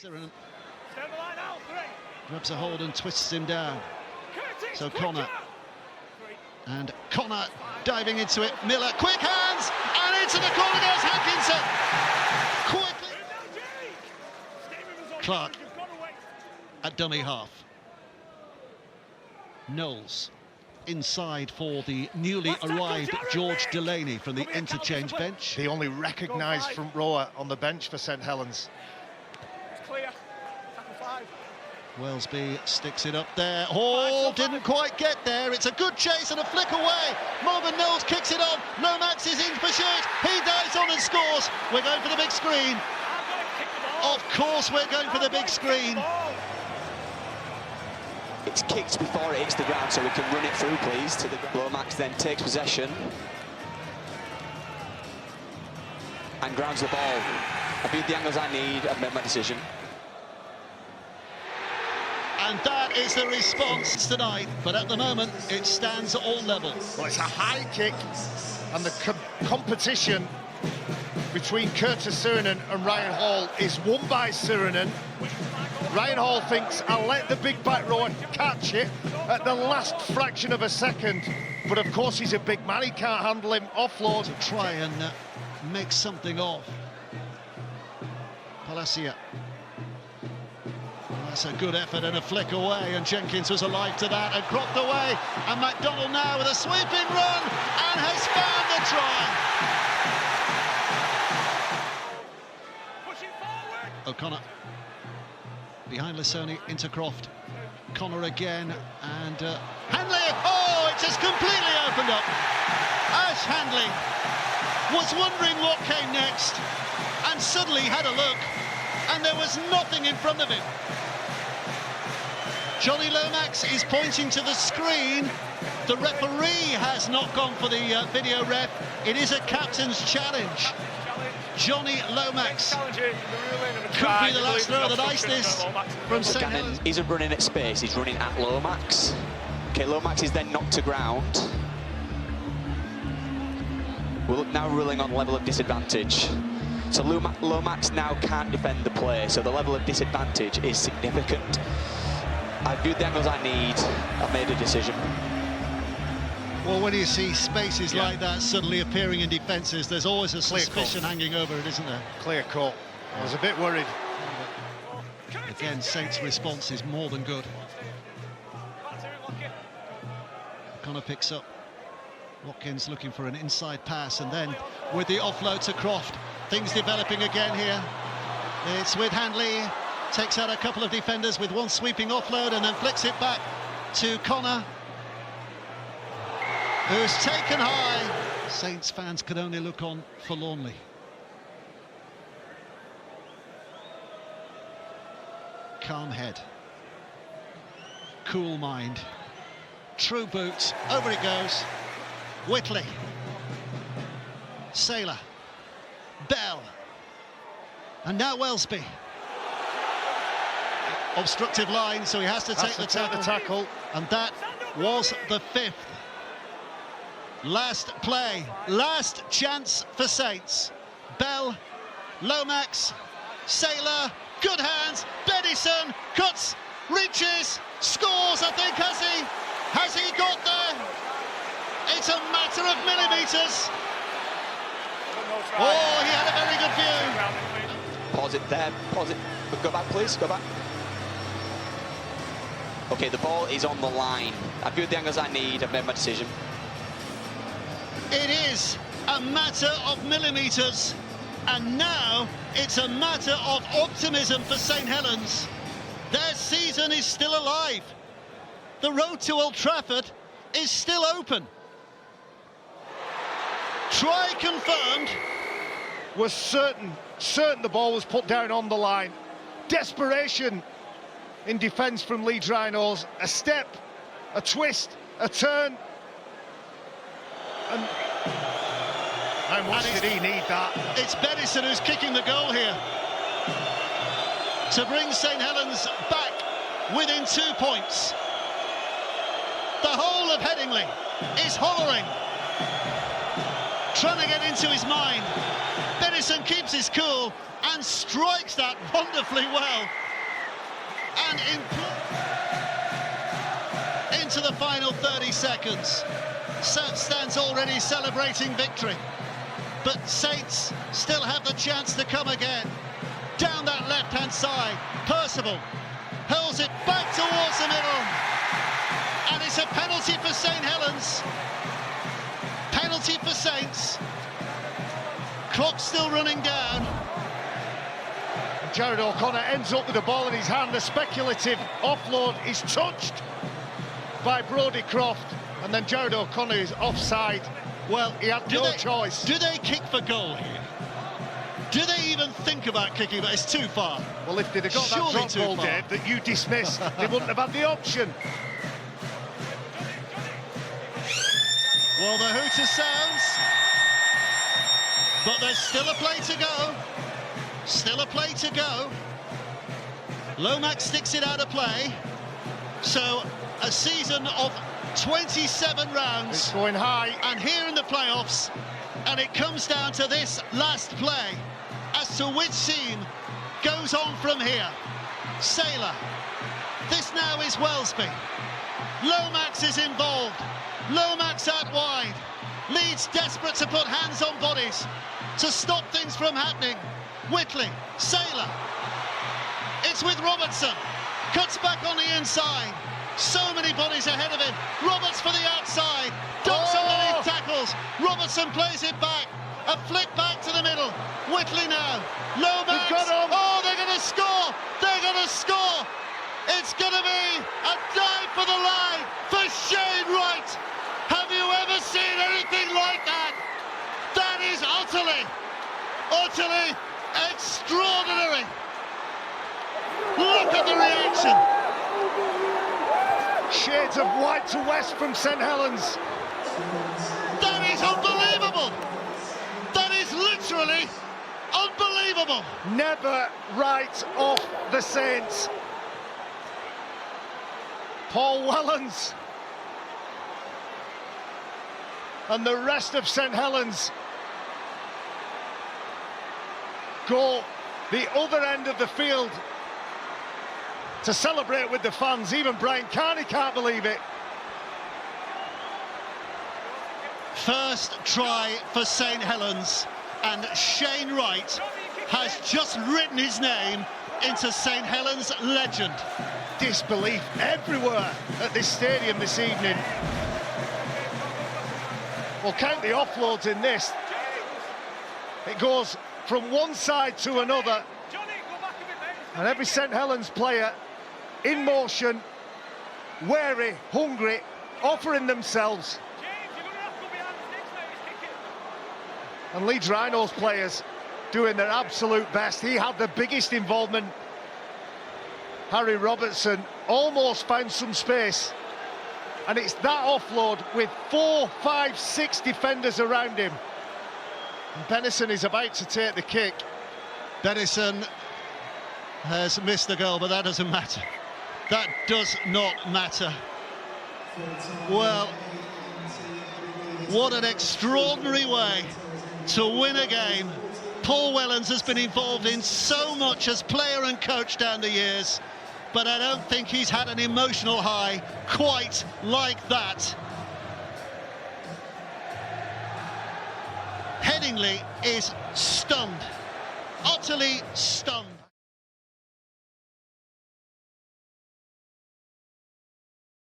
Siren grabs a hold and twists him down. So Connor. And Connor diving into it. Miller, quick hands! And into the corner goes Hankinson! Quickly! Clark at dummy half. Knowles inside for the newly arrived George Delaney from the interchange bench. The only recognised front rower on the bench for St. Helens. It's clear. Tackle 5. Wellesby sticks it up there. Oh, didn't quite get there. It's a good chase and a flick away. Marvin Knowles kicks it on. Lomax is in pursuit. He dives on and scores. We're going for the big screen. Of course we're going for the big screen. It's kicked before it hits the ground, so we can run it through, please. To the Lomax then takes possession and grounds the ball. I viewed the angles I need. I've made my decision. And that is the response tonight, but at the moment it stands at all levels. Well, it's a high kick, and the competition between Curtis Sirenen and Ryan Hall is won by Sirenen. Ryan Hall thinks, I'll let the big back rower catch it at the last fraction of a second, but of course he's a big man, he can't handle him. Offload to try and make something of Palacia. That's a good effort and a flick away, and Jenkins was alive to that and cropped away, and MacDonald now with a sweeping run and has found the try. Pushing forward. O'Connor behind Lissoni into Croft. Connor again, and Handley. Oh, it's just completely opened up. Ash Handley was wondering what came next, and suddenly had a look, and there was nothing in front of him. Johnny Lomax is pointing to the screen. The referee has not gone for the video ref. It is a captain's challenge. Johnny Lomax could be the last throw of the dice this from St. Helens. He's running at space, he's running at Lomax. Okay, Lomax is then knocked to ground. We're now ruling on level of disadvantage. So Lomax now can't defend the play, so the level of disadvantage is significant. I viewed the angles I need, I made a decision. Well, when you see spaces like that suddenly appearing in defences, there's always a suspicion hanging over it, isn't there? Clear cut. I was a bit worried. Again, Saints' response is more than good. Connor picks up. Watkins looking for an inside pass, and then with the offload to Croft, things developing again here. It's with Handley, takes out a couple of defenders with one sweeping offload, and then flicks it back to Connor, who's taken high. Saints fans could only look on forlornly. Calm head, cool mind, true boots, over it goes. Whitley, Saylor, Bell, and now Wellesby. Obstructive line, so he has to take the tackle. And that was the 5th. Last play, last chance for Saints. Bell, Lomax, Saylor, good hands, Bedison, cuts, reaches, scores, I think, has he? Has he got there? It's a matter of millimetres. Oh, he had a very good view. Pause it there, pause it. Go back, please, go back. Okay, the ball is on the line. I viewed the angles I need, I've made my decision. It is a matter of millimetres, and now it's a matter of optimism for St. Helens. Their season is still alive. The road to Old Trafford is still open. Try confirmed. Was certain the ball was put down on the line. Desperation in defence from Leeds Rhinos. A step, a twist, a turn. And how much did he need that? It's Bedison who's kicking the goal here to bring St. Helens back within 2 points. The whole of Headingley is hollering, trying to get into his mind. Bedison Dennison keeps his cool and strikes that wonderfully well. And into the final 30 seconds. South stands already celebrating victory, but Saints still have the chance to come again. Down that left-hand side, Percival hurls it back towards the middle, and it's a penalty for St. Helens. Penalty for Saints. Clock still running down. Jared O'Connor ends up with the ball in his hand. The speculative offload is touched by Brodie Croft, and then Jared O'Connor is offside. Well, he had no choice. Do they kick for goal here? Do they even think about kicking, but it's too far? Well, if they'd have got Surely that drop too ball, far. Dave, that you dismissed, they wouldn't have had the option. Well, the hooter sounds, but there's still a play to go. Still a play to go. Lomax sticks it out of play. So a season of 27 rounds. It's going high. And here in the playoffs, and it comes down to this last play as to which team goes on from here. Saylor. This now is Wellesby. Lomax is involved. Lomax out wide. Leeds desperate to put hands on bodies to stop things from happening. Whitley, Saylor. It's with Robertson. Cuts back on the inside. So many bodies ahead of him. Roberts for the outside. Ducks underneath tackles. Robertson plays it back. A flick back to the middle. Whitley now. Lomax. Oh, they're going to score. They're going to score. It's going to be a dive for the line for Shane Wright. Have you ever seen anything like that? That is utterly extraordinary. Look at the reaction. Shades of white to west from St. Helens. That is unbelievable. That is literally unbelievable. Never right off the Saints. Paul Wellens and the rest of St. Helens go the other end of the field to celebrate with the fans. Even Brian Carney can't believe it. First try for St. Helens, and Shane Wright has just written his name into St. Helens legend. Disbelief everywhere at this stadium this evening. Well, count the offloads in this. It goes from one side to another, and every St. Helens player in motion, wary, hungry, offering themselves. And Leeds Rhinos players doing their absolute best. He had the biggest involvement. Harry Robertson almost found some space, and it's that offload with 4, 5, 6 defenders around him. And Dennison is about to take the kick. Dennison has missed the goal, but that doesn't matter. That does not matter. Well, what an extraordinary way to win a game. Paul Wellens has been involved in so much as player and coach down the years, but I don't think he's had an emotional high quite like that. Headingley is stunned, utterly stunned.